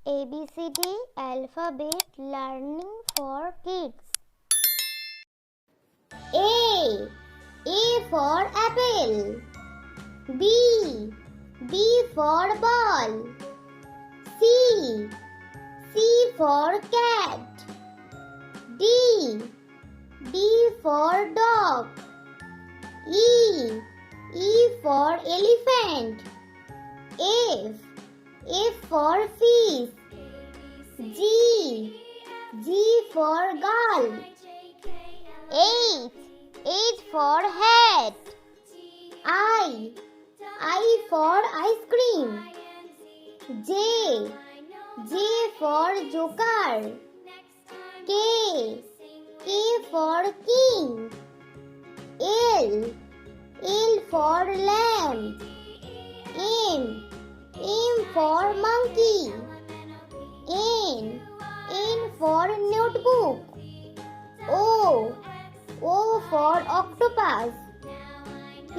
ABCD alphabet learning for kids. A for apple. B for ball. C for cat. D for dog. E for elephant. F for fish. G for gull. H for hat. I for ice cream. J for joker. K for king. L for lamb. M for monkey. N for notebook. O for octopus. P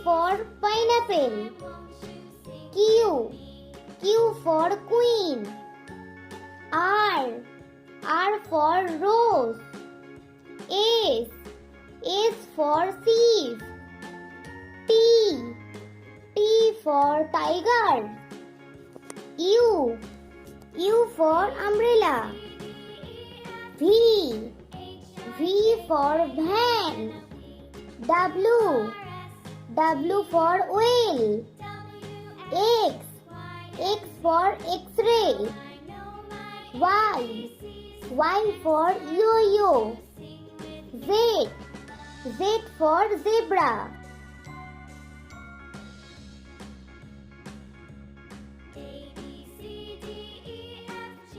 for pineapple. Q for queen. R for rose. S for sheep. T for tiger. U for umbrella. V for van. W for whale. X for X-ray. Y for yo-yo. Z for zebra.